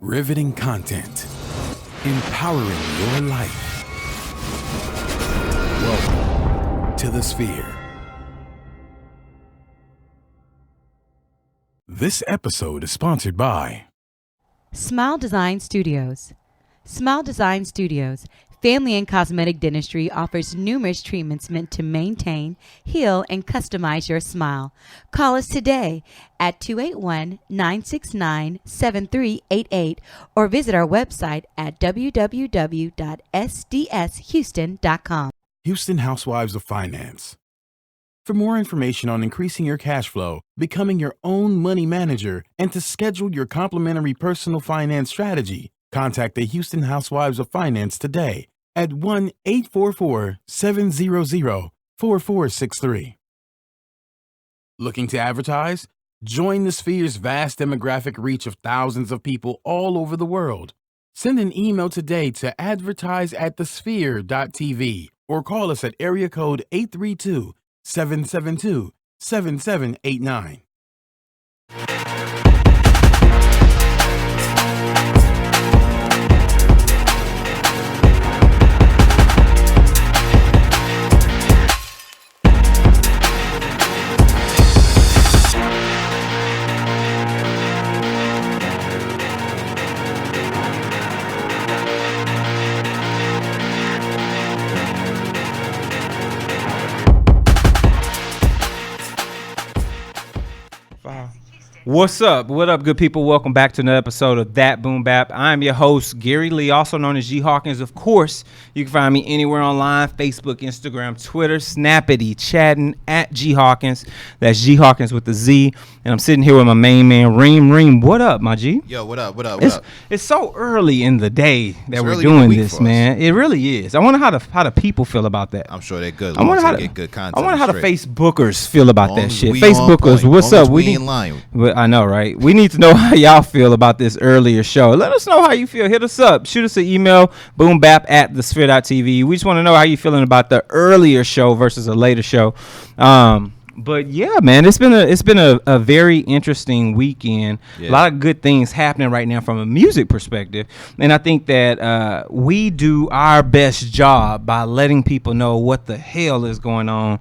Riveting content. Empowering your life. Welcome to the Sphere. This episode is sponsored by Smile Design Studios. Smile Design Studios, family and cosmetic dentistry, offers numerous treatments meant to maintain, heal, and customize your smile. Call us today at 281-969-7388 or visit our website at www.sdshouston.com. Houston Housewives of Finance. For more information on increasing your cash flow, becoming your own money manager, and to schedule your complimentary personal finance strategy, contact the Houston Housewives of Finance today at 1-844-700-4463. Looking to advertise? Join the Sphere's vast demographic reach of thousands of people all over the world. Send an email today to advertise@thesphere.tv or call us at area code 832-772-7789. What's up? What up, good people? Welcome back to another episode of That Boom Bap. I'm your host, Gary Lee, also known as G Hawkins. Of course, you can find me anywhere online, Facebook, Instagram, Twitter, Snappity, chatting at G Hawkins. That's G Hawkins with the Z. And I'm sitting here with my main man, Reem. What up, my G? Yo, what up? It's so early in the day that we're doing this, man. It really is. I wonder how the people feel about that. I'm sure they're good. I wonder how get good content. I wonder how the Facebookers feel about that shit. We Facebookers, what's up? We in line. I know, right? We need to know how y'all feel about this earlier show. Let us know how you feel. Hit us up. Shoot us an email, boombap@thesphere.tv. We just want to know how you feeling about the earlier show versus a later show. But yeah, man, it's been a very interesting weekend. Yeah. A lot of good things happening right now from a music perspective, and I think that we do our best job by letting people know what the hell is going on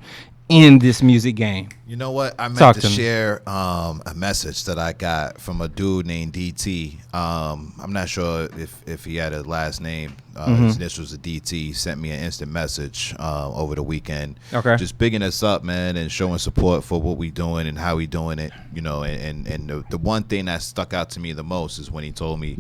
in this music game. You know what? I meant to share a message that I got from a dude named DT. I'm not sure if he had a last name. His initials are DT. He sent me an instant message over the weekend. Okay. Just bigging us up, man, and showing support for what we doing and how we doing it. You know, and the one thing that stuck out to me the most is when he told me,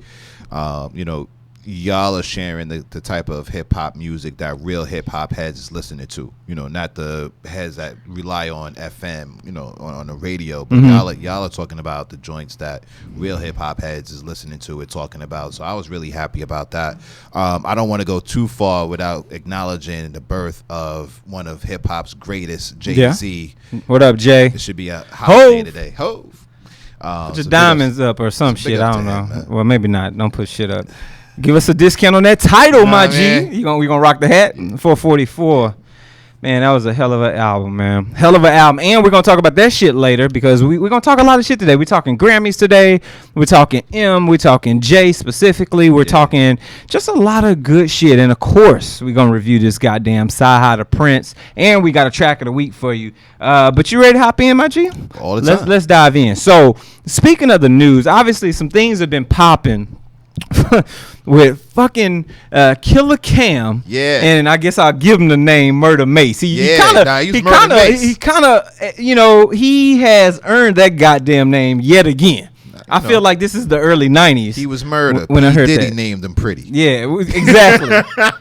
you know, y'all are sharing the type of hip-hop music that real hip-hop heads is listening to, you know, not the heads that rely on FM, you know, on the radio, but y'all are talking about the joints that real hip-hop heads is listening to and talking about. So I was really happy about that. I don't want to go too far without acknowledging the birth of one of hip-hop's greatest, Jay-Z. Yeah. What up, Jay? It should be a holiday today. Hove. Put your diamonds up or some shit. I don't know. Well, maybe not. Don't put shit up. Give us a discount on that title, my G. We gonna rock the hat. 444. Man, that was a hell of an album, man. Hell of an album. And we're going to talk about that shit later because we're going to talk a lot of shit today. We're talking Grammys today. We're talking M. We're talking J specifically. We're talking just a lot of good shit. And, of course, we're going to review this goddamn CyHi Da Prynce. And we got a track of the week for you. But you ready to hop in, my G? All the time. Let's dive in. So, speaking of the news, obviously some things have been popping with fucking Killer Cam, and I guess I'll give him the name Murder Mace. He kind of, you know, he has earned that goddamn name yet again. I feel like this is the early 90s. He was murdered. When I heard Diddy that. named him Pretty. Yeah, exactly,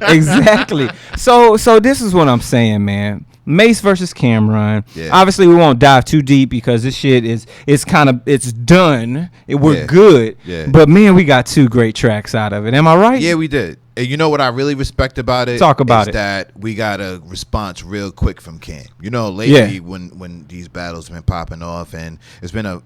exactly. So this is what I'm saying, man. Mace versus Cameron. Yeah. Obviously, we won't dive too deep because this shit is it's done. We're good. Yeah. But man, we got two great tracks out of it. Am I right? Yeah, we did. And you know what I really respect about it? Talk about it. That we got a response real quick from Cam. You know, lately when these battles have been popping off, and it's been a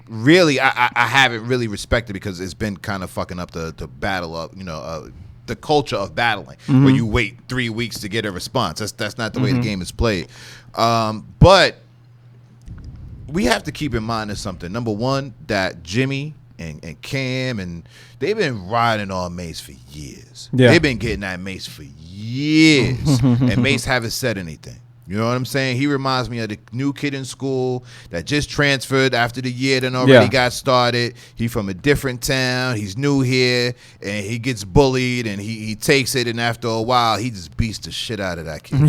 really I haven't really respected because it's been kind of fucking up the battle of, you know, the culture of battling, where you wait 3 weeks to get a response. That's not the way the game is played. But we have to keep in mind of something. Number one, that Jimmy and Cam, and they've been riding on Mace for years. Yeah. They've been getting at Mace for years, and Mace haven't said anything. You know what I'm saying? He reminds me of the new kid in school that just transferred after the year that already got started. He from a different town. He's new here, and he gets bullied, and he takes it, and after a while, he just beats the shit out of that kid.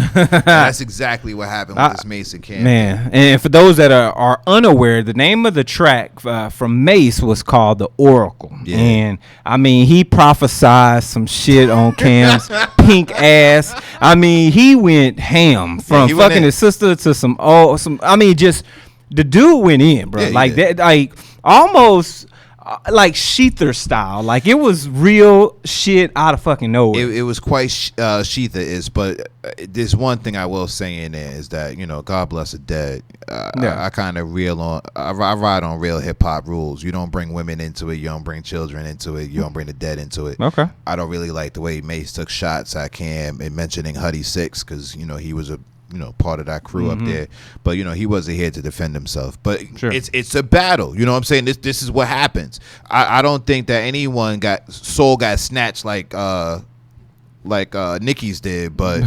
That's exactly what happened with this Mace and Cam. Man, and for those that are unaware, the name of the track from Mace was called The Oracle. Yeah. And, I mean, he prophesied some shit on Cam's pink ass. I mean, he went ham from fucking his sister to I mean, just the dude went in, bro. That, like almost like Sheether style. Like it was real shit out of fucking nowhere. It was quite Sheether but there's one thing I will say in there is that, you know, God bless the dead. I kind of I ride on real hip hop rules. You don't bring women into it. You don't bring children into it. You don't bring the dead into it. Okay. I don't really like the way Mace took shots at Cam and mentioning Huddy Six because, you know, he was part of that crew up there, but you know he wasn't here to defend himself. But it's a battle. You know what I'm saying? This is what happens. I don't think that anyone got snatched like Nicki's did, but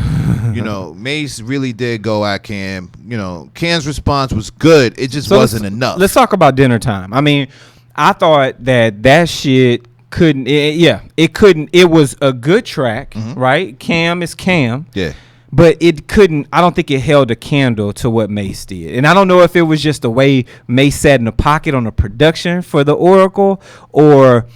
you know Mace really did go at Cam. You know Cam's response was good. It just wasn't enough. Let's talk about dinner time. I mean, I thought that shit couldn't. It couldn't. It was a good track, right? Cam is Cam. Yeah. But it couldn't. I don't think it held a candle to what Mace did, and I don't know if it was just the way Mace sat in the pocket on the production for the Oracle, or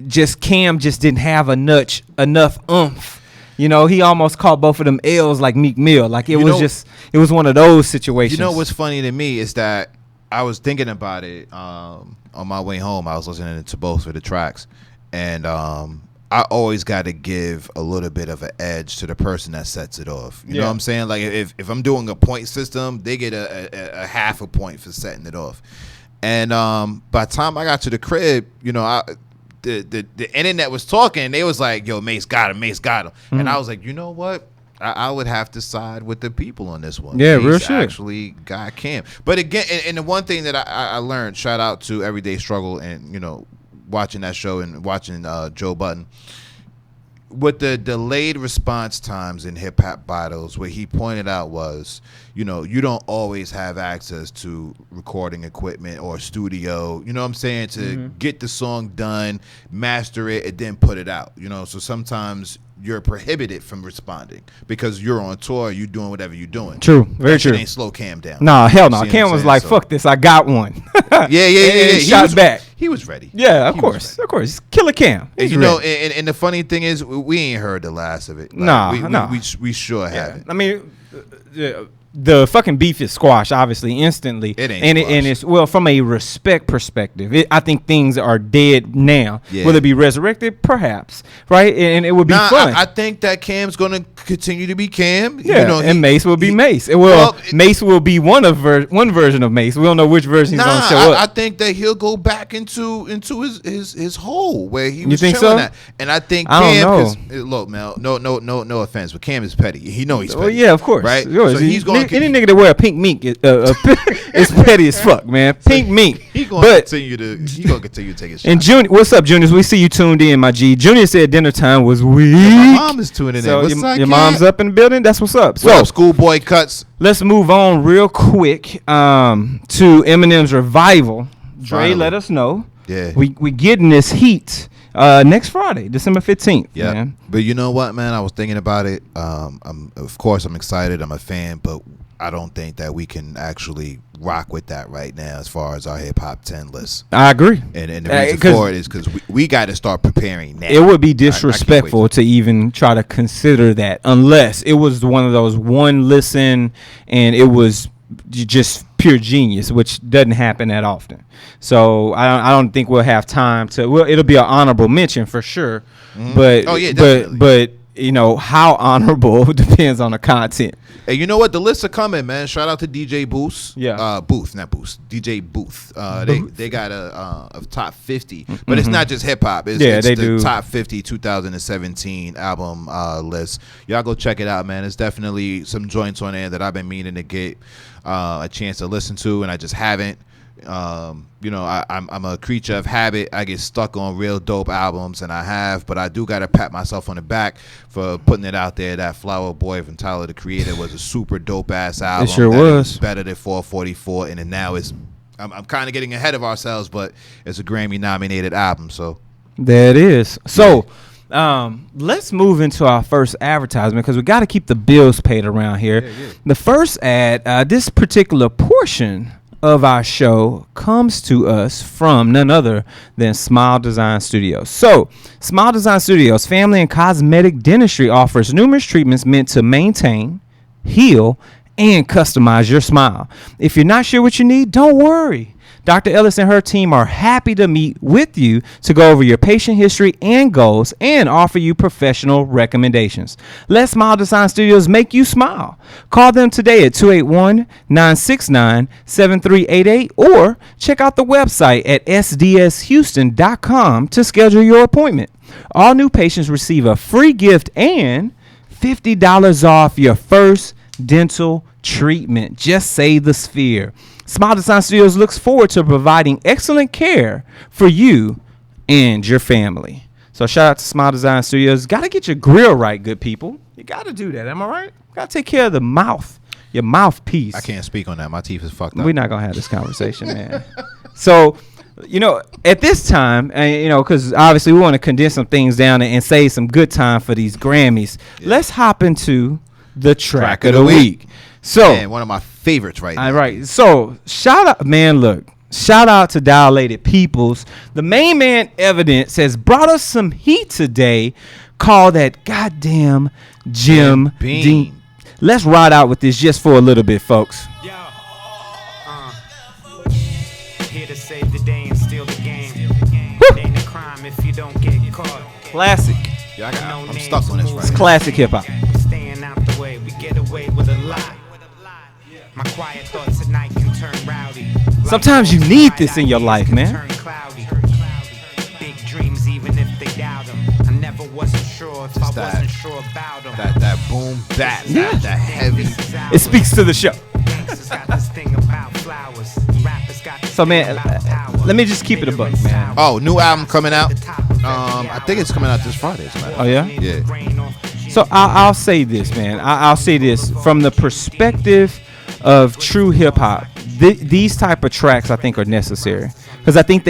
just Cam just didn't have enough oomph. You know, he almost caught both of them L's like Meek Mill. Like it was one of those situations. You know what's funny to me is that I was thinking about it on my way home. I was listening to both of the tracks, and I always got to give a little bit of an edge to the person that sets it off. You know what I'm saying? Like if I'm doing a point system, they get a half a point for setting it off. And by the time I got to the crib, you know, the internet was talking. They was like, "Yo, Mace got him. Mace got him." And I was like, you know what? I would have to side with the people on this one. Yeah, Mace real shit. Actually got Cam. But again, and the one thing that I learned, shout out to Everyday Struggle and, you know, watching that show and watching Joe Budden, with the delayed response times in hip hop battles, what he pointed out was, you know, you don't always have access to recording equipment or studio, you know what I'm saying, to get the song done, master it, and then put it out, you know. So sometimes you're prohibited from responding because you're on tour, you doing whatever you're doing. True, very true. Ain't slow Cam down. Nah, hell no. Cam was like, "Fuck this, I got one." Yeah. He shot back. He was ready. Yeah, of course. Killer Cam. And, you know, and the funny thing is, we ain't heard the last of it. Like, we sure haven't. I mean, the fucking beef is squashed, obviously, instantly. It ain't and squashed. And it's, well, from a respect perspective, I think things are dead now. Yeah. Will it be resurrected? Perhaps, right? And it would be fun. I think that Cam's going to continue to be Cam. Yeah, you know, and Mace will be Mace. Mace will be one version of Mace. We don't know which version he's going to show up. I think that he'll go back into his hole where he was think chilling so? at. And I think Cam, look, Mel, no offense, but Cam is petty. He know he's petty. Well, yeah, of course. Right? So he's going any nigga that wear a pink mink is petty as fuck, man. Pink mink. He going to continue to take his shot. And Junior, what's up, Junior? We see you tuned in, my G. Junior said dinner time was weak. My mom is tuning So in. your mom's up in the building. That's what's up. So schoolboy cuts. Let's move on real quick to Eminem's revival. Dre, Finally. let us know. Yeah. We getting this heat next Friday, December 15th. Yeah. Man. But you know what, man? I was thinking about it. Of course, I'm excited. I'm a fan, but I don't think that we can actually rock with that right now as far as our hip hop 10 list. I agree. And the reason for it is because we got to start preparing now. It would be disrespectful to even try to consider that unless it was one of those one listen and it was just pure genius, which doesn't happen that often. So I don't think we'll have time to. Well, it'll be an honorable mention for sure. Mm-hmm. But definitely. but you know how honorable depends on the content. Hey, you know what? The lists are coming, man. Shout out to DJ Booth. Yeah. Booth, not Booth. DJ Booth. They got a top 50, but it's not just hip hop. It's they the do. top 50 2017 album list. Y'all go check it out, man. There's definitely some joints on there that I've been meaning to get a chance to listen to, and I just haven't. I'm a creature of habit. I get stuck on real dope albums, and but I do gotta pat myself on the back for putting it out there. That Flower Boy from Tyler the Creator was a super dope ass album. It sure was. Better than 444, and then now I'm kind of getting ahead of ourselves, but it's a Grammy nominated album. So there it is. So let's move into our first advertisement because we got to keep the bills paid around here. Yeah. The first ad, this particular portion of our show comes to us from none other than Smile Design Studios. So, Smile Design Studios Family and Cosmetic Dentistry offers numerous treatments meant to maintain, heal, and customize your smile. If you're not sure what you need, don't worry. Dr. Ellis and her team are happy to meet with you to go over your patient history and goals and offer you professional recommendations. Let Smile Design Studios make you smile. Call them today at 281-969-7388 or check out the website at sdshouston.com to schedule your appointment. All new patients receive a free gift and $50 off your first dental treatment. Just say the sphere. Smile Design Studios looks forward to providing excellent care for you and your family. So shout out to Smile Design Studios. Got to get your grill right, good people. You got to do that. Am I right? Got to take care of the mouth, your mouthpiece. I can't speak on that. My teeth is fucked up. We're not going to have this conversation, man. So, at this time, because obviously we want to condense some things down and save some good time for these Grammys. Yeah. Let's hop into the track of the week. So, man, one of my favorites right now. All right. So, shout out to Dilated Peoples. The main man Evidence has brought us some heat today. Call that goddamn Jim Beam. Let's ride out with this just for a little bit, folks. Yo, here to save the day and steal the game. It ain't a crime if you don't get caught. Classic. Yeah, I'm stuck on this right now. It's classic hip hop. Staying out the way, we get away with a lot. My quiet thoughts at night can turn rowdy. Sometimes you need this in your life, man. Big dreams, even if they doubt them. I never wasn't sure if just I wasn't sure about them. That boom bap, that heavy. It speaks to the show. So, man, let me just keep it a buck, man. Oh, new album coming out. I think it's coming out this Friday. Oh, yeah? Yeah. So I'll say this, man. I'll say this from the perspective of true hip hop. These type of tracks I think are necessary because I think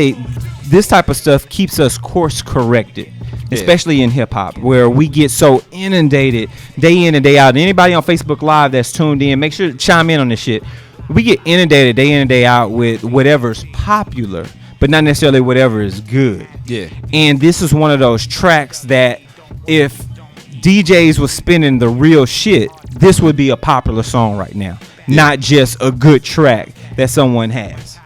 this type of stuff keeps us course corrected, especially in hip hop where we get so inundated day in and day out. Anybody on Facebook Live that's tuned in, make sure to chime in on this shit. We get inundated day in and day out with whatever's popular, but not necessarily whatever is good. Yeah. And this is one of those tracks that if DJs was spinning the real shit, this would be a popular song right now. Not just a good track that someone has.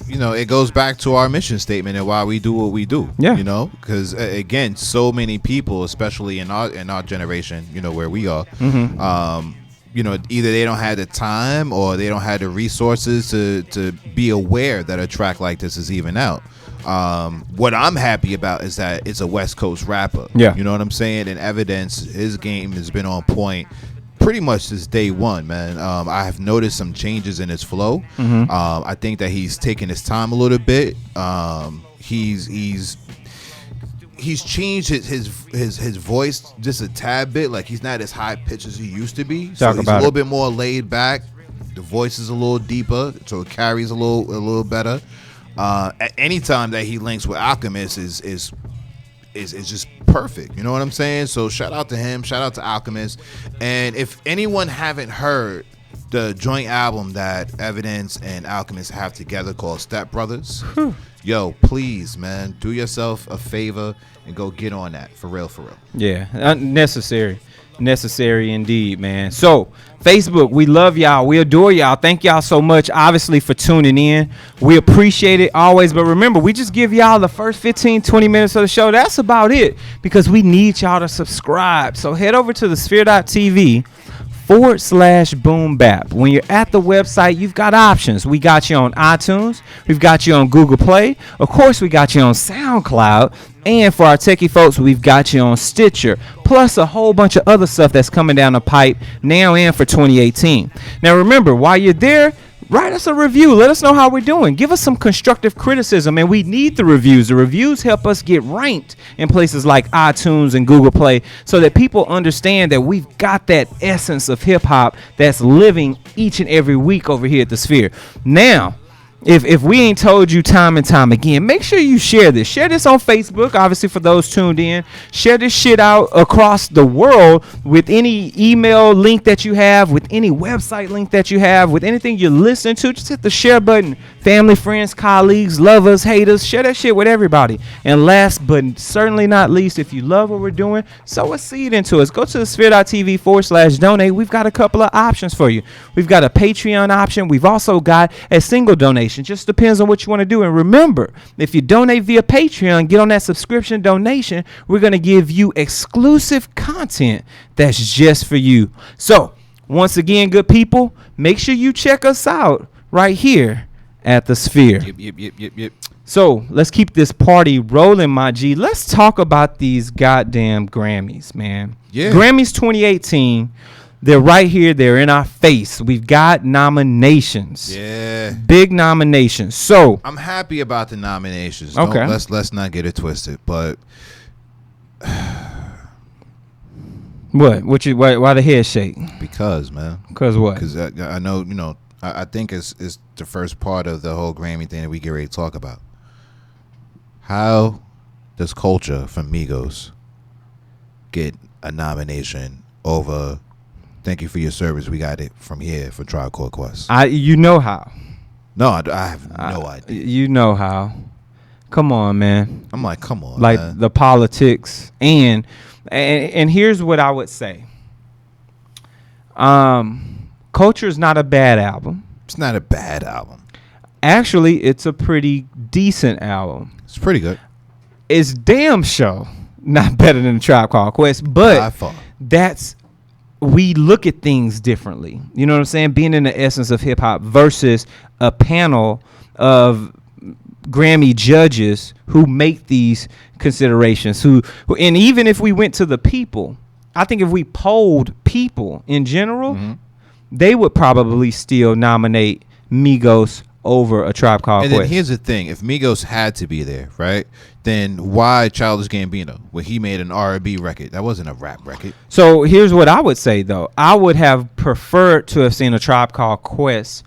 It goes back to our mission statement and why we do what we do. Yeah. Because again, so many people, especially in our generation, where we are, either they don't have the time or they don't have the resources to be aware that a track like this is even out. What I'm happy about is that it's a West Coast rapper. Yeah. You know what I'm saying? And Evidence, his game has been on point pretty much since day one, man. I have noticed some changes in his flow. Mm-hmm. I think that he's taken his time a little bit. He's changed his voice just a tad bit. Like he's not as high pitched as he used to be. So he's a little bit more laid back. The voice is a little deeper, so it carries a little better. At any time that he links with Alchemist is just perfect. You know what I'm saying? So shout out to him. Shout out to Alchemist. And if anyone haven't heard the joint album that Evidence and Alchemist have together called Step Brothers, yo, please, man, do yourself a favor and go get on that. For real. Yeah, necessary indeed, man. So Facebook, we love y'all, we adore y'all, thank y'all so much obviously for tuning in. We appreciate it always, but remember, we just give y'all the first 15-20 minutes of the show. That's about it because we need y'all to subscribe. So head over to the sphere.tv/Boom Bap. When you're at the website, you've got options. We got you on iTunes, we've got you on Google Play, of course we got you on SoundCloud, and for our techie folks, we've got you on Stitcher, plus a whole bunch of other stuff that's coming down the pipe now and for 2018. Now remember, while you're there, write us a review. Let us know how we're doing. Give us some constructive criticism, and we need the reviews. The reviews help us get ranked in places like iTunes and Google Play so that people understand that we've got that essence of hip-hop that's living each and every week over here at the Sphere. Now, if we ain't told you time and time again, make sure you share this. Share this on Facebook, obviously, for those tuned in. Share this shit out across the world with any email link that you have, with any website link that you have, with anything you're listening to. Just hit the share button. Family, friends, colleagues, lovers, haters, share that shit with everybody. And last but certainly not least, if you love what we're doing, sow a seed into us. Go to the sphere.tv/donate. We've got a couple of options for you. We've got a Patreon option. We've also got a single donation. Just depends on what you want to do. And remember, if you donate via Patreon, get on that subscription donation, we're going to give you exclusive content that's just for you. So once again, good people, make sure you check us out right here at the Sphere. Yep. So let's keep this party rolling, my G. Let's talk about these goddamn Grammys, man. Yeah. Grammys 2018. They're right here. They're in our face. We've got nominations. Yeah. Big nominations. So I'm happy about the nominations. Okay. Let's not get it twisted. But what? Why the head shake? because, man. Because what? Because I know, I think it's the first part of the whole Grammy thing that we get ready to talk about. How does Culture from Migos get a nomination over Thank You for Your Service? We got it from here for Tribe Called Quest. You know how. No, I have no idea. You know how. Come on, man. I'm like, come on, like man. the politics and here's what I would say. Culture is not a bad album. It's not a bad album. Actually, it's a pretty decent album. It's pretty good. It's damn sure not better than the Tribe Called Quest, but we look at things differently. You know what I'm saying? Being in the essence of hip hop versus a panel of Grammy judges who make these considerations, who and even if we went to the people, I think if we polled people in general, they would probably still nominate Migos over a Tribe Called Quest. And then here's the thing: if Migos had to be there, right, then why Childish Gambino when he made an R&B record? That wasn't a rap record. So here's what I would say, though. I would have preferred to have seen a Tribe Called Quest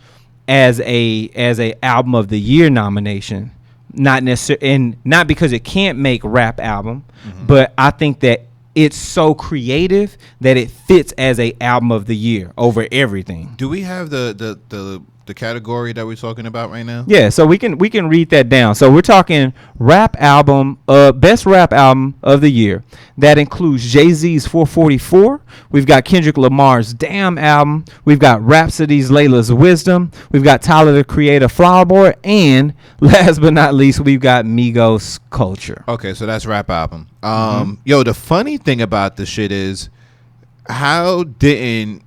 as a album of the year nomination, not necessarily, and not because it can't make rap album, but I think that it's so creative that it fits as a album of the year over everything. Do we have the category that we're talking about right now? Yeah, so we can read that down. So we're talking rap album, best rap album of the year. That includes Jay-Z's 444. We've got Kendrick Lamar's Damn album. We've got Rhapsody's Layla's Wisdom. We've got Tyler the Creator Flower Boy, and last but not least, we've got Migos Culture. Okay, so that's rap album. Yo, the funny thing about this shit is, how didn't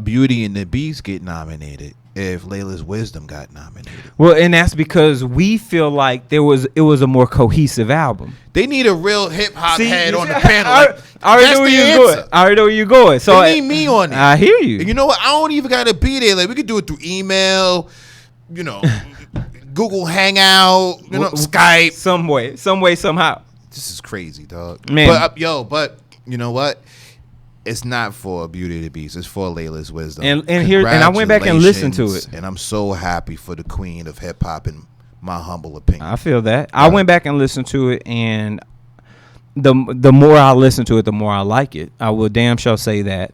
Beauty and the Beast get nominated if Layla's Wisdom got nominated? Well, and that's because we feel like it was a more cohesive album. They need a real hip hop head on the I panel. I already know where you're going. I already know where you're going. So they need me on it. I hear you. And you know what? I don't even gotta be there. Like, we could do it through email, Google Hangout, Skype. Some way, somehow. This is crazy, dog. Man. But you know what? It's not for Beauty and the Beast. It's for Layla's Wisdom. And I went back and listened to it. And I'm so happy for the queen of hip hop, in my humble opinion. I feel that. I went back and listened to it, and the more I listen to it, the more I like it. I will damn sure say that.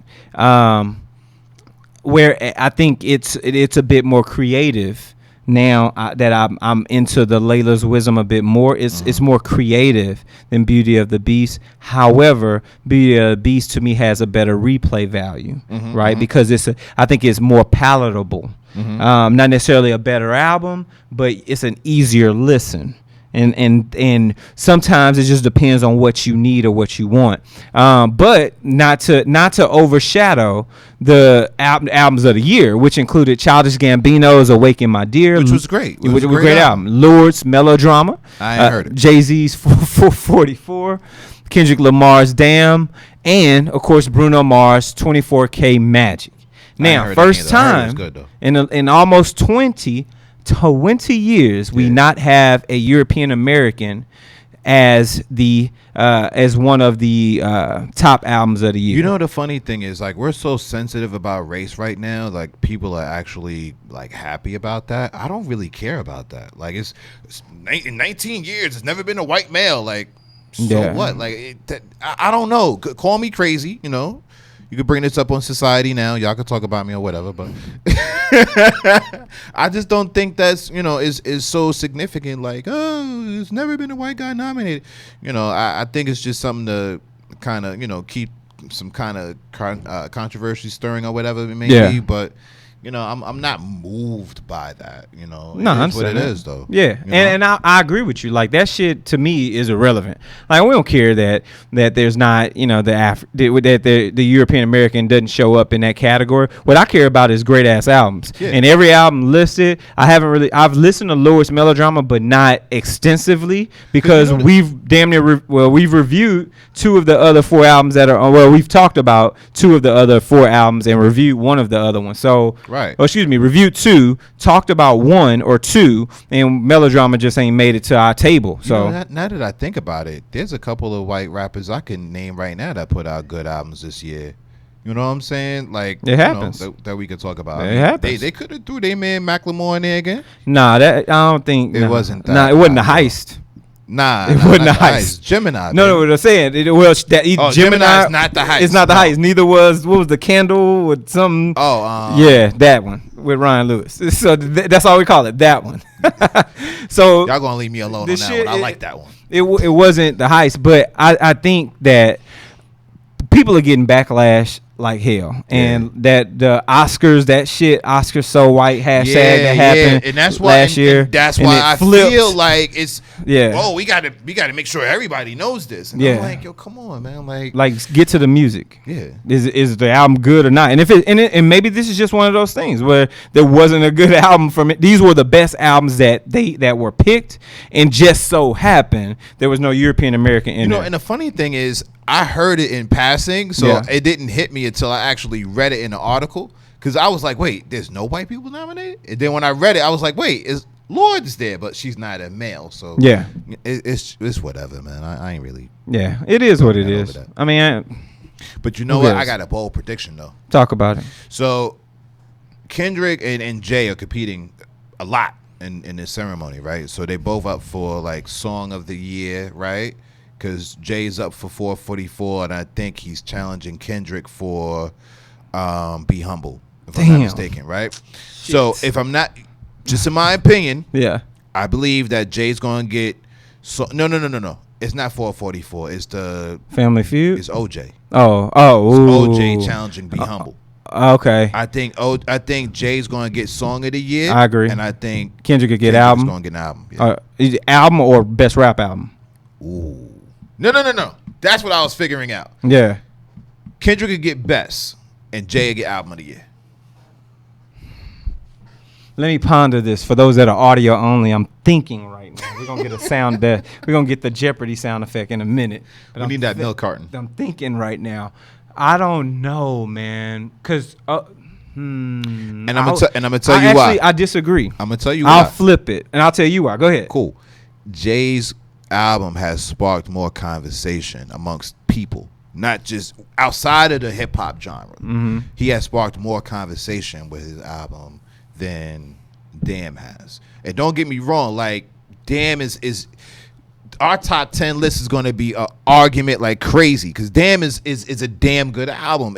Where I think it's a bit more creative now that I'm into the Layla's Wisdom a bit more. It's more creative than Beauty of the Beast. However, Beauty of the Beast to me has a better replay value, right? Because I think it's more palatable. Not necessarily a better album, but it's an easier listen. And sometimes it just depends on what you need or what you want. But not to overshadow the albums of the year, which included Childish Gambino's Awaken My Dear, which was great. Which was a great album. Lord's Melodrama. I ain't heard it. Jay-Z's 444. Kendrick Lamar's Damn. And, of course, Bruno Mars' 24K Magic. Now, first time in almost 20 years, we not have a European American as the as one of the top albums of the year. You know, the funny thing is, like, we're so sensitive about race right now. Like, people are actually like happy about that. I don't really care about that. Like, it's in 19 years, it's never been a white male. Like, so what? Like, I don't know. Call me crazy, you know. You could bring this up on Society now. Y'all could talk about me or whatever, but I just don't think that's, you know, is so significant. Like, oh, there's never been a white guy nominated. You know, I think it's just something to kind of, you know, keep some kind of controversy stirring or whatever it may be. But you know, I'm not moved by that. You know, no, that's what it is, though. Yeah, and I agree with you. Like, that shit to me is irrelevant. Like, we don't care that there's not, you know, that the European American doesn't show up in that category. What I care about is great ass albums. Yeah. And every album listed, I've listened to Lord's Melodrama, but not extensively because we've damn near we've reviewed 2 of the other 4 albums that are we've talked about 2 of the other 4 albums and reviewed 1 of the other ones. So. Right. Oh, excuse me. Reviewed 2, talked about 1 or 2, and Melodrama just ain't made it to our table. So now that I think about it, there's a couple of white rappers I can name right now that put out good albums this year. You know what I'm saying? Like, it happens. That we could talk about. It happens. They could have threw their man Macklemore in there again. Nah, that I don't think it wasn't. That nah, it wasn't a heist. Nah, it wasn't a heist. Gemini. No, what I'm saying. Gemini's not the heist. It's not the heist. Neither was the Candle with something. Yeah, that one with Ryan Lewis. So that's all we call it. That one. So y'all gonna leave me alone on that one. I like that one. It wasn't the heist, but I think that people are getting backlash like hell, and that the Oscars, that shit, Oscars so white hashtag that happened, and that's why last year. That's why I feel like it's oh, we got to make sure everybody knows this. And I'm like, yo, come on, man, like get to the music. Yeah, is the album good or not? And if and maybe this is just one of those things where there wasn't a good album from it. These were the best albums that were picked, and just so happened there was no European American in there. And the funny thing is, I heard it in passing, so it didn't hit me until I actually read it in the article. Because I was like, wait, there's no white people nominated? And then when I read it, I was like, wait, is Lord's there? But she's not a male. So it's whatever, man. I ain't really. Yeah, it is what it is. I mean, but you know what? I got a bold prediction, though. Talk about it. So Kendrick and Jay are competing a lot in this ceremony, right? So they both up for like Song of the Year, right? Because Jay's up for 444, and I think he's challenging Kendrick for Be Humble, if I'm not mistaken, right? Shit. So if I'm not, just in my opinion, I believe that Jay's going to get, no. It's not 444. It's the Family Feud? It's OJ. Oh. It's OJ challenging Be Humble. Okay. I think Jay's going to get Song of the Year. I agree. And I think Kendrick could get album. Going to get an album. Yeah. Album or best rap album? Ooh. No. That's what I was figuring out. Yeah. Kendrick could get best, and Jay would get album of the year. Let me ponder this. For those that are audio only, I'm thinking right now. We're going to get a sound that we're going to get the Jeopardy sound effect in a minute. But we need that milk carton. I'm thinking right now. I don't know, man. Because and I'm gonna tell you why. I disagree. I'm gonna tell you why. I'll flip it, and I'll tell you why. Go ahead. Cool. Jay's album has sparked more conversation amongst people, not just outside of the hip hop genre. Mm-hmm. He has sparked more conversation with his album than Damn has. And don't get me wrong, like Damn is our top 10 list is going to be an argument like crazy because Damn is a damn good album.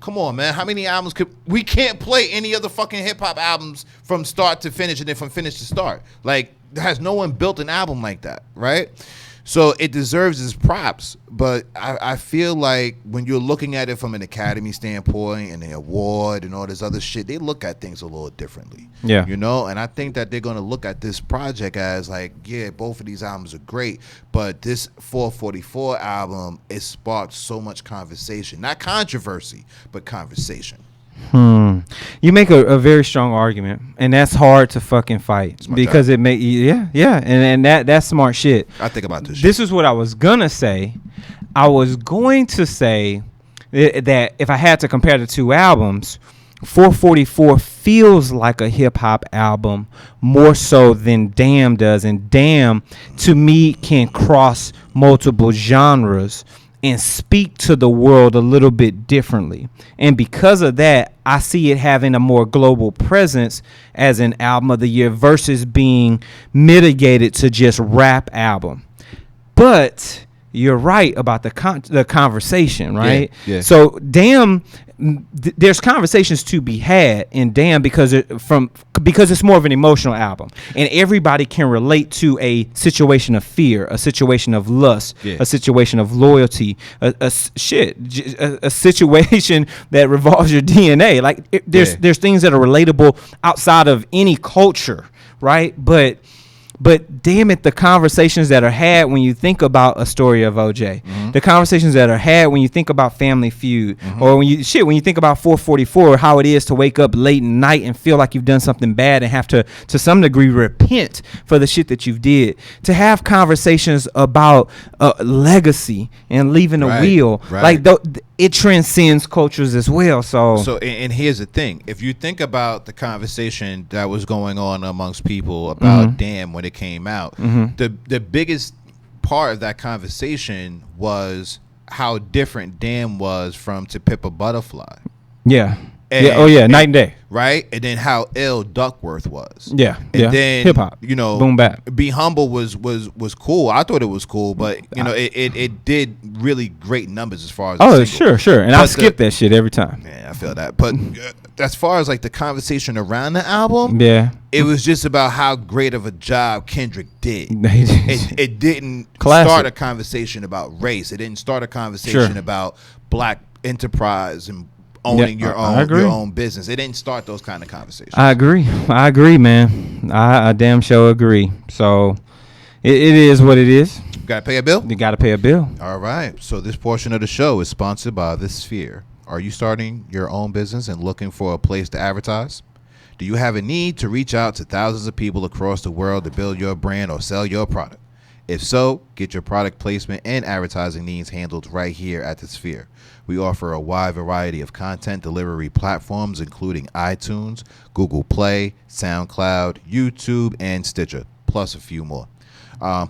Come on, man. How many albums we can't play any other fucking hip hop albums from start to finish and then from finish to start. Like, has no one built an album like that, right? So it deserves its props, but I feel like when you're looking at it from an Academy standpoint and the award and all this other shit, they look at things a little differently. Yeah. You know, and I think that they're going to look at this project as like, yeah, both of these albums are great, but this 444 album, it sparked so much conversation. Not controversy, but conversation. You make a very strong argument, and that's hard to fucking fight because it make and that's smart shit. I think about this shit. This is what I was gonna say. I was going to say that if I had to compare the two albums, 444 feels like a hip hop album more so than Damn does, and Damn to me can cross multiple genres and speak to the world a little bit differently. And because of that, I see it having a more global presence as an album of the year versus being mitigated to just rap album. But you're right about the conversation, right? Yeah. So Damn, there's conversations to be had in Damn because it's more of an emotional album, and everybody can relate to a situation of fear, a situation of lust, a situation of loyalty, a situation that revolves your DNA. Like there's things that are relatable outside of any culture, right? But damn it, the conversations that are had when you think about a story of OJ, the conversations that are had when you think about Family Feud, or when you think about 444, how it is to wake up late at night and feel like you've done something bad and have to some degree repent for the shit that you've did. To have conversations about legacy and leaving a wheel, like it transcends cultures as well. So and here's the thing: if you think about the conversation that was going on amongst people about Damn when it came out, the biggest part of that conversation was how different Damn was from To Pimp a Butterfly. Yeah. Night and day. Right? And then how ill Duckworth was. Yeah. And then hip hop. Boom Bap. Be Humble was cool. I thought it was cool, but it did really great numbers as far as sure. And I skip that shit every time. Yeah, I feel that. But as far as like the conversation around the album, it was just about how great of a job Kendrick did. It didn't start a conversation about race. It didn't start a conversation about black enterprise and owning your own business. It didn't start those kind of conversations. I agree, man. I damn sure agree. So it is what it is. Gotta pay a bill? You gotta pay a bill. All right. So this portion of the show is sponsored by The Sphere. Are you starting your own business and looking for a place to advertise? Do you have a need to reach out to thousands of people across the world to build your brand or sell your product? If so, get your product placement and advertising needs handled right here at The Sphere. We offer a wide variety of content delivery platforms, including iTunes, Google Play, SoundCloud, YouTube, and Stitcher, plus a few more.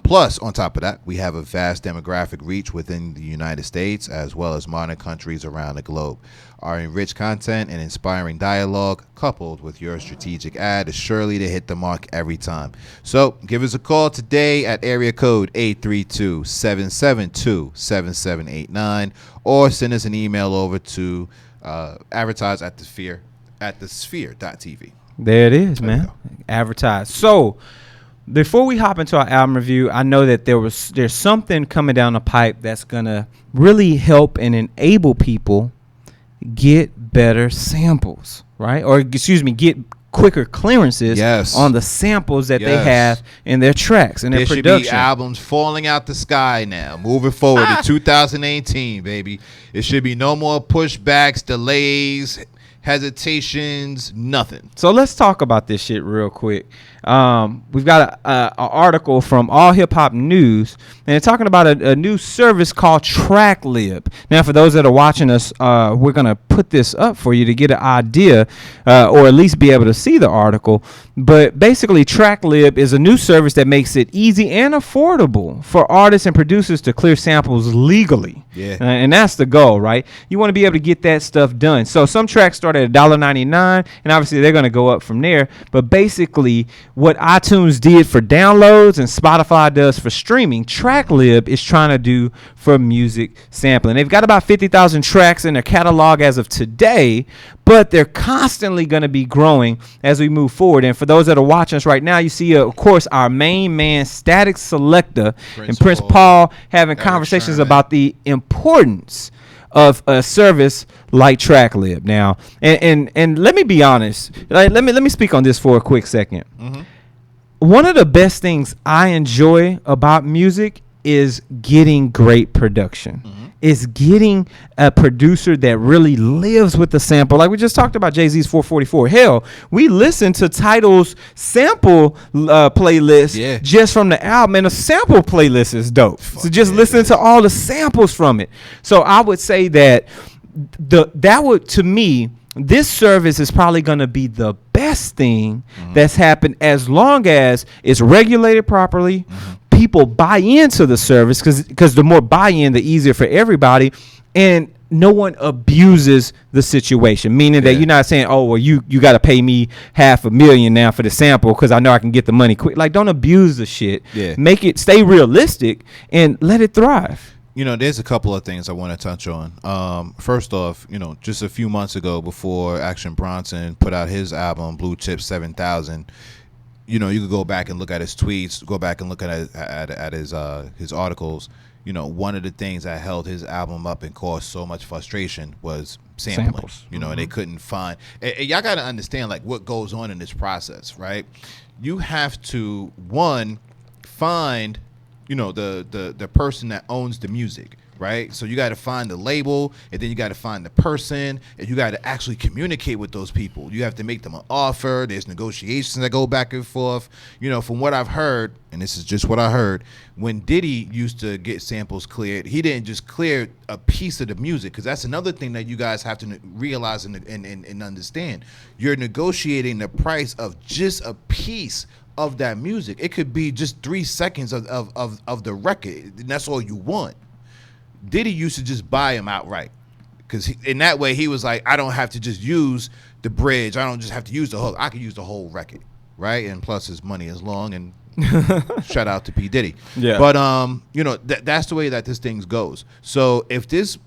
Plus, on top of that, we have a vast demographic reach within the United States as well as modern countries around the globe. Our enriched content and inspiring dialogue, coupled with your strategic ad, is surely to hit the mark every time. So, give us a call today at area code 832-772-7789, or send us an email over to advertise at thesphere.tv. There it is, man. Advertise. So, before we hop into our album review, I know that there's something coming down the pipe that's gonna really help and enable people get better samples, right? Or get quicker clearances on the samples that they have in their tracks and their production. There should be albums falling out the sky now, moving forward to 2018, baby. It should be no more pushbacks, delays, hesitations, nothing. So let's talk about this shit real quick. We've got an article from All Hip Hop News, and they're talking about a new service called TrackLib. Now, for those that are watching us, we're going to put this up for you to get an idea, or at least be able to see the article. But basically, TrackLib is a new service that makes it easy and affordable for artists and producers to clear samples legally. Yeah. And that's the goal, right? You want to be able to get that stuff done. So some tracks start at $1.99, and obviously they're going to go up from there. But basically, what iTunes did for downloads and Spotify does for streaming, TrackLib is trying to do for music sampling. They've got about 50,000 tracks in their catalog as of today, but they're constantly going to be growing as we move forward. And for those that are watching us right now, you see, of course, our main man, Static Selector, and Prince Paul having conversations about the importance of a service like TrackLib. Now, and let me be honest. Let me speak on this for a quick second. One of the best things I enjoy about music is getting great production. Is getting a producer that really lives with the sample. Like we just talked about Jay-Z's 444. Hell, we listened to Tidal's sample playlist just from the album, and the sample playlist is dope. So just listen to all the samples from it. So I would say that that would, to me, this service is probably going to be the best thing that's happened as long as it's regulated properly. People buy into the service because the more buy-in, the easier for everybody, and no one abuses the situation, meaning that you're not saying, oh, well, you got to pay me $500,000 now for the sample because I know I can get the money quick. Like, don't abuse the shit. Make it stay realistic and let it thrive. There's a couple of things I want to touch on. First off, just a few months ago, before Action Bronson put out his album Blue Chip 7000, you could go back and look at his tweets, go back and look at his articles. One of the things that held his album up and caused so much frustration was sampling. And they couldn't find. And y'all got to understand like what goes on in this process, right? You have to find the person that owns the music, right? So you got to find the label, and then you got to find the person, and you got to actually communicate with those people. You have to make them an offer. There's negotiations that go back and forth. From what I've heard, and this is just what I heard, when Diddy used to get samples cleared, he didn't just clear a piece of the music, because that's another thing that you guys have to realize and understand. You're negotiating the price of just a piece of that music. It could be just 3 seconds of the record, and that's all you want. Diddy used to just buy him outright, because in that way he was like, I don't have to just use the bridge, I don't just have to use the hook, I can use the whole record, right? And plus his money is long, and shout out to P. Diddy. But that's the way that this thing goes. So if this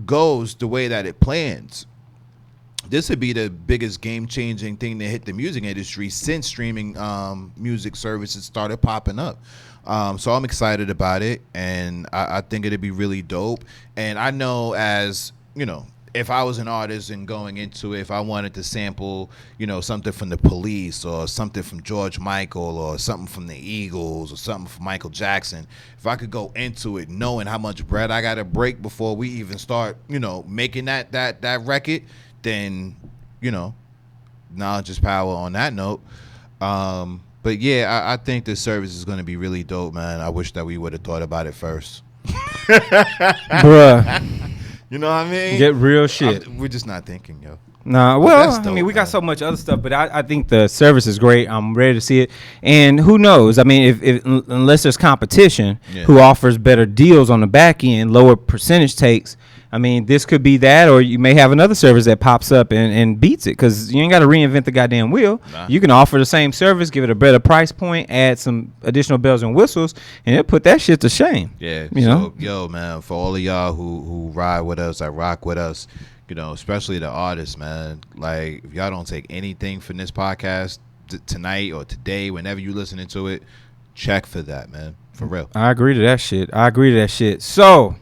goes the way that it plans, this would be the biggest game-changing thing to hit the music industry since streaming music services started popping up. So I'm excited about it, and I think it'd be really dope. And I know, as if I was an artist and going into it, if I wanted to sample, something from the Police or something from George Michael or something from the Eagles or something from Michael Jackson, if I could go into it knowing how much bread I got to break before we even start, making that record, then, knowledge is power on that note. But yeah, I think this service is going to be really dope, man. I wish that we would have thought about it first. Bruh. You know what I mean? Get real shit. We're just not thinking, yo. Nah, well, dope, we got so much other stuff, but I think the service is great. I'm ready to see it. And who knows? I mean, if unless there's competition who offers better deals on the back end, lower percentage takes, I mean, this could be that, or you may have another service that pops up and beats it, because you ain't got to reinvent the goddamn wheel. Nah. You can offer the same service, give it a better price point, add some additional bells and whistles, and it'll put that shit to shame. Yeah. You know? Yo, man, for all of y'all who ride with us, that rock with us, especially the artists, man, like, if y'all don't take anything from this podcast tonight or today, whenever you listening to it, check for that, man. For real. I agree to that shit. So,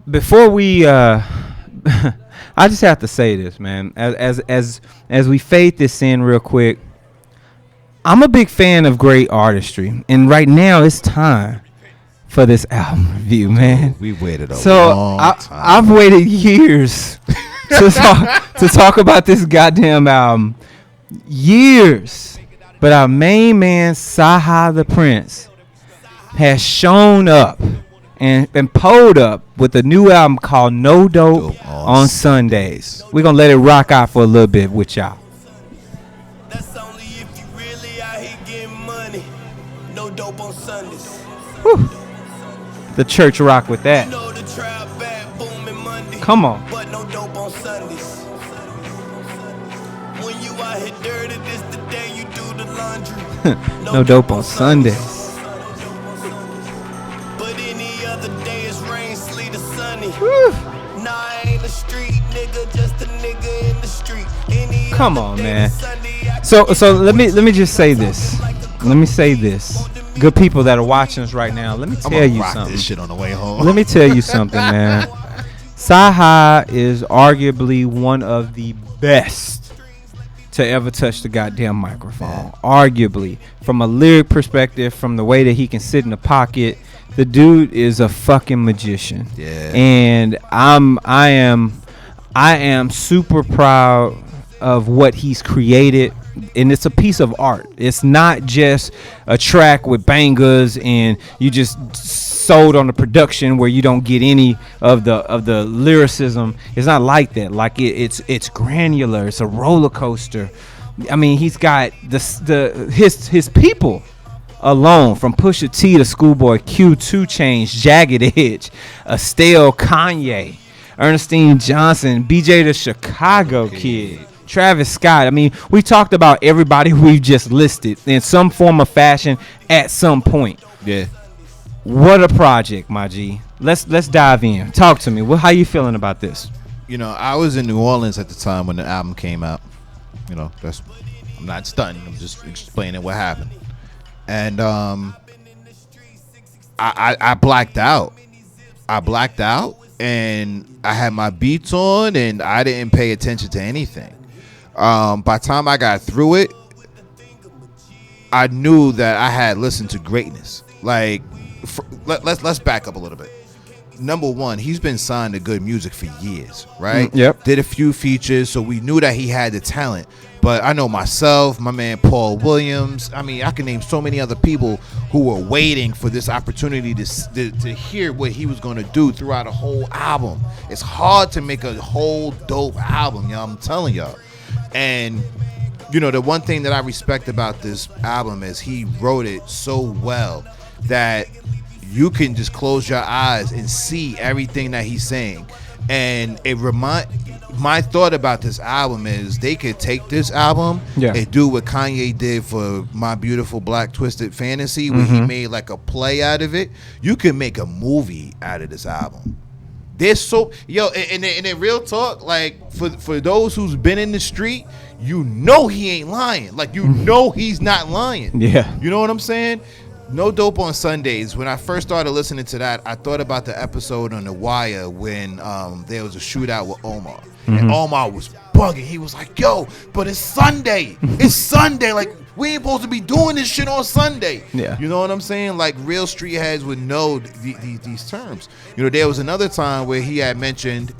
before we I just have to say this, man. As we fade this in real quick, I'm a big fan of great artistry, and right now it's time for this album review, man. We've waited a long time. I've waited years to talk about this goddamn album. Years. But our main man, CyHi Da Prynce, has shown up and pulled up with a new album called No Dope on Sundays. We're going to let it rock out for a little bit with y'all. That's only if you really out here getting money. No dope on Sundays. Whew. The church rock with that. You know the trial bad booming Monday. Come on. But no dope on Sundays. When you out here dirty, this the day you do the laundry. No dope on Sundays. Nah, I ain't a street nigga, just a nigga in the street. Come on, man. So let me just say this. Let me say this. Good people that are watching us right now, let me tell you something. This shit on the way home. Let me tell you something, man. CyHi is arguably one of the best to ever touch the goddamn microphone. Arguably, from a lyric perspective, from the way that he can sit in the pocket. The dude is a fucking magician. Yeah. And I am super proud of what he's created, and it's a piece of art. It's not just a track with bangers and you just sold on the production where you don't get any of the lyricism. It's not like that. Like it's granular. It's a roller coaster. I mean, he's got his people alone, from Pusha T to Schoolboy Q, 2 Chainz, Jagged Edge, Estelle, Kanye, Ernestine Johnson, BJ the Chicago Kid, Travis Scott. I mean, we talked about everybody we've just listed in some form of fashion at some point. Yeah. What a project, my G. Let's dive in. Talk to me. How you feeling about this? You know, I was in New Orleans at the time when the album came out. You know, I'm not stunting. I'm just explaining what happened. And I blacked out. And I had my beats on, and I didn't pay attention to anything. By the time I got through it, I knew that I had listened to greatness. Like, let's back up a little bit. Number one, he's been signed to Good Music for years, right? Yep. Did a few features, so we knew that he had the talent. But I know myself, my man Paul Williams. I mean, I can name so many other people who were waiting for this opportunity to hear what he was going to do throughout a whole album. It's hard to make a whole dope album, y'all. I'm telling y'all. And, you know, the one thing that I respect about this album is he wrote it so well that you can just close your eyes and see everything that he's saying. And my thought about this album is they could take this album and do what Kanye did for My Beautiful Black Twisted Fantasy, where he made like a play out of it. You can make a movie out of this album. There's so, and in real talk, like for those who's been in the street, you know he ain't lying. Like, you know he's not lying. Yeah. You know what I'm saying? No Dope on Sundays. When I first started listening to that, I thought about the episode on The Wire when there was a shootout with Omar. And Omar was bugging. He was like, yo, but it's Sunday. It's Sunday. Like, we ain't supposed to be doing this shit on Sunday. Yeah. You know what I'm saying? Like, real street heads would know these terms. You know, there was another time where he had mentioned,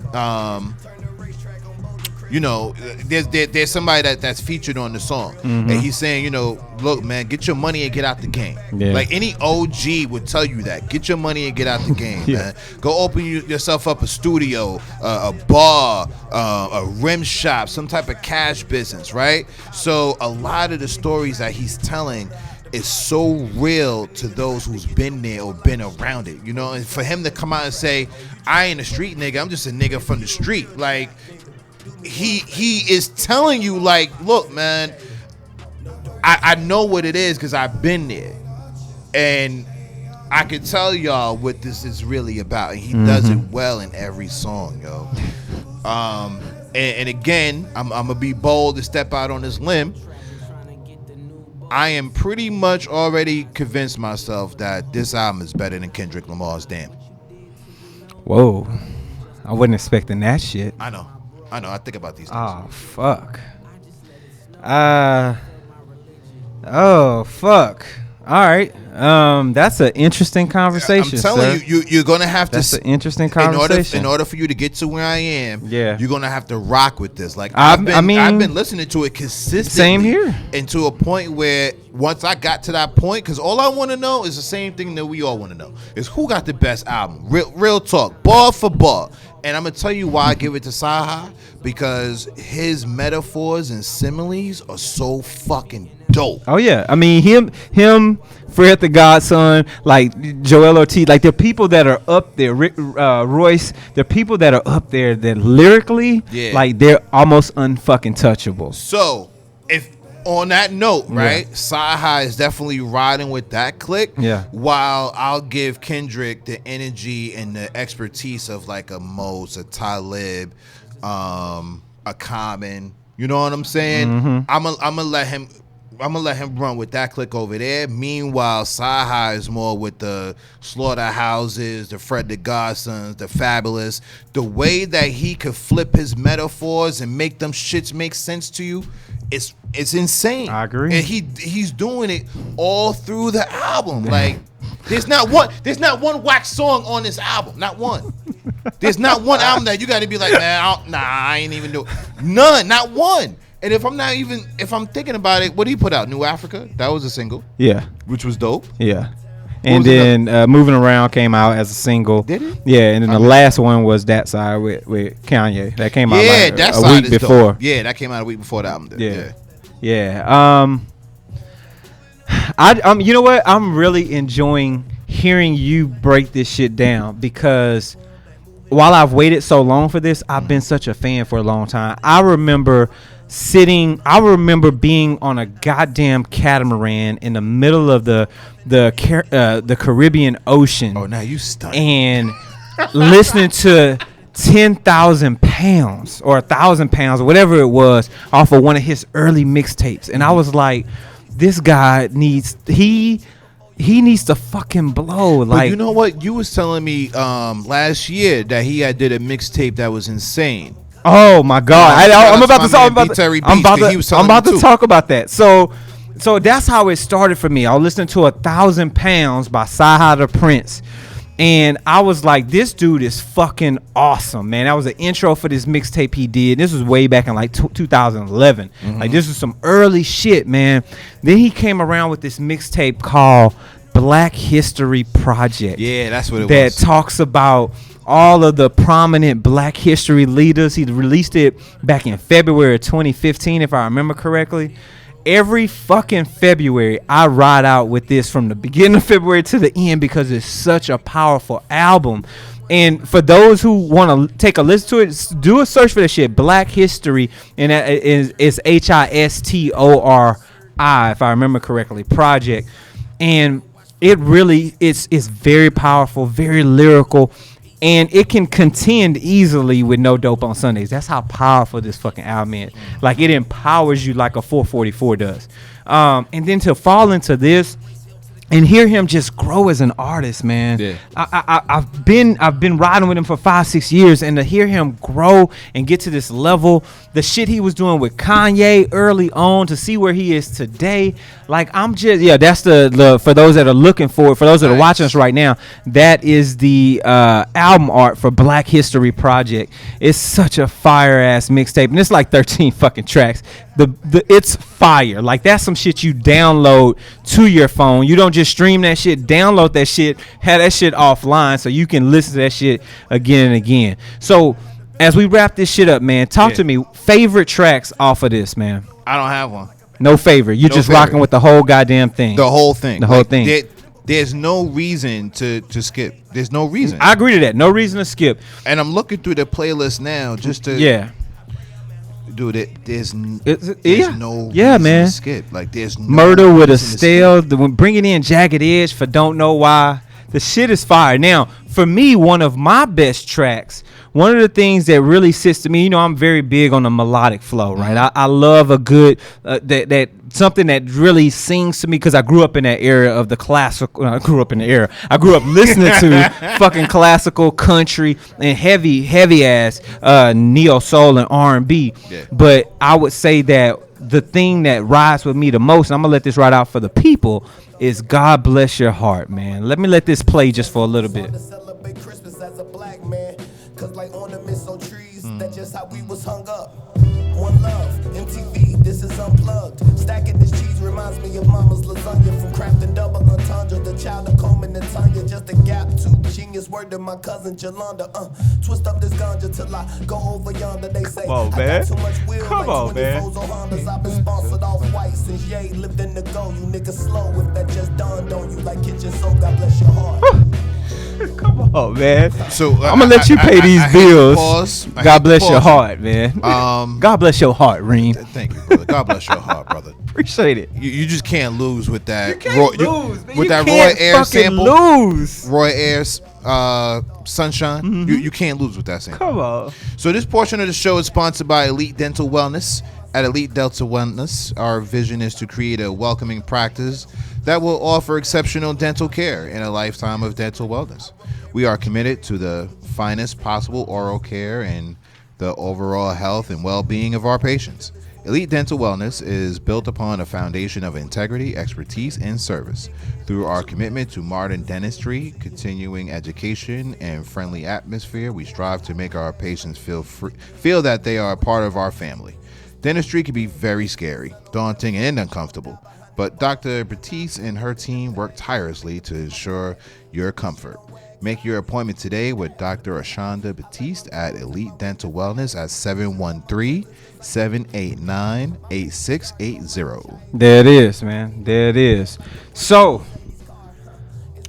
you know, there's somebody that's featured on the song, and he's saying, you know, look, man, get your money and get out the game. Yeah. Like, any OG would tell you that. Get your money and get out the game, man. Go open yourself up a studio, a bar, a rim shop, some type of cash business, right? So a lot of the stories that he's telling is so real to those who's been there or been around it, you know? And for him to come out and say, I ain't a street nigga, I'm just a nigga from the street, like, he is telling you, like, look, man, I know what it is because I've been there, and I can tell y'all what this is really about, and he does it well in every song, yo. And again, I'm gonna be bold to step out on this limb. I am pretty much already convinced myself that this album is better than Kendrick Lamar's Damn. Whoa, I wasn't expecting that shit. I know. I think about these things. Oh, fuck. Oh, fuck. All right. That's an interesting conversation. I'm telling you're gonna have That's an interesting conversation. In order for you to get to where I am, you're gonna have to rock with this. Like, I've been listening to it consistently. Same here. And to a point where once I got to that point, because all I want to know is the same thing that we all want to know, is who got the best album. Real talk, bar for bar. And I'm gonna tell you why I give it to CyHi, because his metaphors and similes are so fucking dope. Oh yeah, I mean him, Fred the Godson, like Joel Ortiz, like they're people that are up there. Rick Royce, they're people that are up there that lyrically, like they're almost unfucking touchable. So if on that note, right, CyHi is definitely riding with that click. Yeah. While I'll give Kendrick the energy and the expertise of like a Mose, a Talib, a Common. You know what I'm saying? I'm gonna let him run with that click over there. Meanwhile, CyHi is more with the Slaughterhouses, the Fred the Godsons, the Fabulous. The way that he could flip his metaphors and make them shits make sense to you, it's insane. I agree. And he's doing it all through the album. Like, there's not one whack song on this album. Not one. There's not one album that you got to be like, man, I ain't even do it. None. Not one. And if I'm thinking about it, what did he put out? New Africa? That was a single. Yeah. Which was dope. Yeah. And then Moving Around came out as a single. Did it? Yeah, and then the last one was That Side with Kanye. That came out That a side week is before. Dope. Yeah, that came out a week before the album did. Yeah. You know what? I'm really enjoying hearing you break this shit down because while I've waited so long for this, I've been such a fan for a long time. I remember being on a goddamn catamaran in the middle of the Caribbean Ocean. Oh, now you stunned. And listening to 10,000 pounds or 1,000 pounds or whatever it was off of one of his early mixtapes. And I was like, this guy needs to fucking blow. But you know what? You was telling me last year that he had did a mixtape that was insane. Oh my God! I'm about to talk about that. So that's how it started for me. I was listening to 1,000 Pounds by CyHi Da Prynce, and I was like, "This dude is fucking awesome, man." That was an intro for this mixtape he did. This was way back in like 2011. Like this was some early shit, man. Then he came around with this mixtape called Black History Project. Yeah, that's what it was. That talks about all of the prominent Black history leaders. He released it back in February of 2015, if I remember correctly. Every fucking February, I ride out with this from the beginning of February to the end because it's such a powerful album. And for those who want to take a listen to it, do a search for this shit, Black History, and that is HISTORI, if I remember correctly, project. And it really it's very powerful, very lyrical. And it can contend easily with No Dope on Sundays. That's how powerful this fucking album is. Like, it empowers you like a 444 does. And then to fall into this and hear him just grow as an artist, man. Yeah. I've been riding with him for 5-6 years, and to hear him grow and get to this level, the shit he was doing with Kanye early on, to see where he is today, like, I'm just, that's the for those that are looking for it, for those that are watching us right now, that is the album art for Black History Project. It's such a fire ass mixtape, and it's like 13 fucking tracks. It's fire. Like, that's some shit you download to your phone. You don't just stream that shit, download that shit, have that shit offline so you can listen to that shit again and again. So as we wrap this shit up, man, talk to me. Favorite tracks off of this, man? I don't have one. No favorite. You're just rocking with the whole goddamn thing. The whole thing. The whole thing. There's no reason to skip. There's no reason. I agree to that. No reason to skip. And I'm looking through the playlist now just to dude, there's no reason man. to skip. Like, there's no Murder with Estelle, bringing in Jagged Edge for Don't Know Why. The shit is fire. Now, for me, one of my best tracks, one of the things that really sits to me, you know, I'm very big on the melodic flow, right? I love a good that something that really sings to me, because I grew up in that era of the classical. I grew up listening to fucking classical, country, and heavy ass neo soul and R&B. Yeah. But I would say that the thing that rides with me the most, and I'm gonna let this ride out for the people, is God Bless Your Heart, man. Let me let this play just for a little bit. Celebrate Christmas as a black man, 'cause like ornaments on trees, that's just how we was hung up. One love, MTV, this is unplugged. Stacking this cheese reminds me of mama's lasagna from crafting double entendre. The child of Coleman and Tanya, just a gap to genius. Word to my cousin Jolanda. Twist up this ganja till I go over yonder. They say, come on, man. I got too much wheel, Come like on, man. Hondas. I've been sponsored off white since Ye lived in the go. You niggas slow if that just dawned on you like kitchen soap. God bless your heart. Come on, man. So I'm gonna let you pay these bills. Pause. God bless your heart, man. God bless your heart, Reem. Thank you, brother. God bless your heart, brother. Appreciate it. You just can't lose with that. You can't lose, man. With You that can't Roy Ayers fucking sample. lose. Roy Ayers, Sunshine. You can't lose with that sample. Come on. So this portion of the show is sponsored by Elite Dental Wellness. At Elite Dental Wellness, our vision is to create a welcoming practice that will offer exceptional dental care in a lifetime of dental wellness. We are committed to the finest possible oral care and the overall health and well-being of our patients. Elite Dental Wellness is built upon a foundation of integrity, expertise, and service. Through our commitment to modern dentistry, continuing education, and friendly atmosphere, we strive to make our patients feel that they are a part of our family. Dentistry can be very scary, daunting, and uncomfortable, but Dr. Prynce and her team work tirelessly to ensure your comfort. Make your appointment today with Dr. Ashonda Batiste at Elite Dental Wellness at 713-789-8680. There it is, man. There it is. So,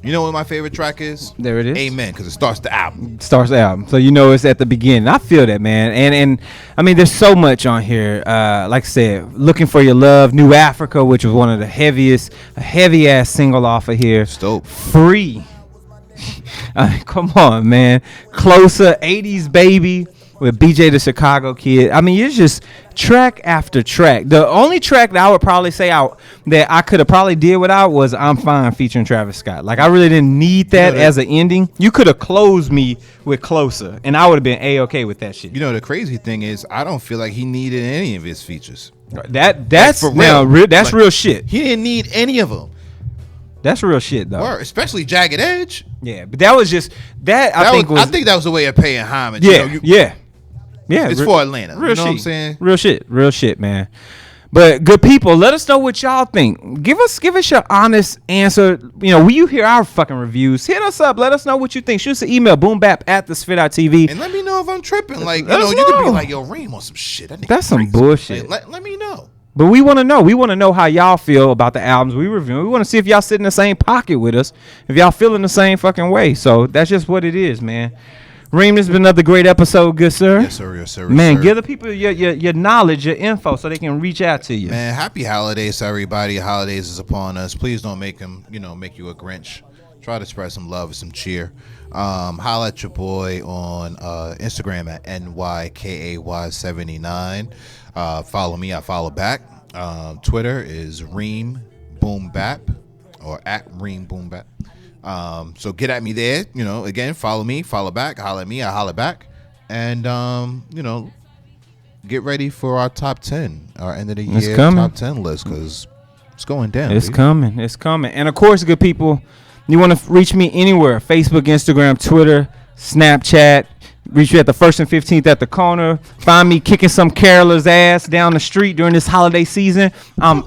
you know what my favorite track is? There it is. Amen, because it starts the album. Starts the album. So you know it's at the beginning. I feel that, man. And I mean, there's so much on here. Like I said, Looking for Your Love, New Africa, which was one of the heavy-ass single off of here. It's dope. Free. I mean, come on, man. Closer, 80s Baby with BJ the Chicago Kid. I mean, it's just track after track. The only track that I would probably say that I could have probably did without was I'm Fine featuring Travis Scott. Like, I really didn't need that as an ending. You could have closed me with Closer, and I would have been A-okay with that shit. You know, the crazy thing is, I don't feel like he needed any of his features. That's like, now real. That's real shit. He didn't need any of them. That's real shit, though. Especially Jagged Edge. Yeah, but that was just that. I think that was a way of paying homage. Yeah, yeah. It's for Atlanta. Real you know shit. What I'm saying? Real shit, man. But good people, let us know what y'all think. Give us your honest answer. You know, when you hear our fucking reviews, hit us up. Let us know what you think. Shoot us an email, boombap@thespit.tv. And let me know if I'm tripping. Like, you could be like, yo, Reem on some shit. That's some bullshit. Like, let me know. But we want to know. We want to know how y'all feel about the albums we review. We want to see if y'all sit in the same pocket with us, if y'all feeling the same fucking way. So that's just what it is, man. Reem, this has been another great episode, good sir. Yes, sir. Yes, sir. Man, sir. give the people your knowledge, your info, so they can reach out to you. Man, happy holidays to everybody. Holidays is upon us. Please don't make them, make you a Grinch. Try to spread some love and some cheer. Holla at your boy on Instagram at NYKAY79. Follow me. I follow back. Twitter is Reem Boom Bap or at Reem Boom Bap. So get at me there. Again, follow me, follow back, holla at me, I holla back. And, get ready for our top 10, our end of the year top 10 list, because it's going down. It's coming. It's coming. And, of course, good people, you want to reach me anywhere, Facebook, Instagram, Twitter, Snapchat. Reach you at the 1st and 15th at the corner. Find me kicking some caroler's ass down the street during this holiday season. I'm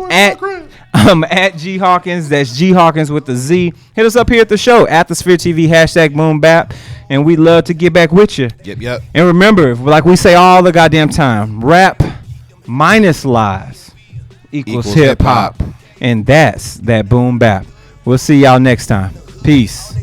at G Hawkins. That's G Hawkins with the Z. Hit us up here at the show at the Sphere TV #Boom Bap, and we'd love to get back with you. Yep. And remember, like we say all the goddamn time, rap minus lies equals hip hop, and that's that Boom Bap. We'll see y'all next time. Peace.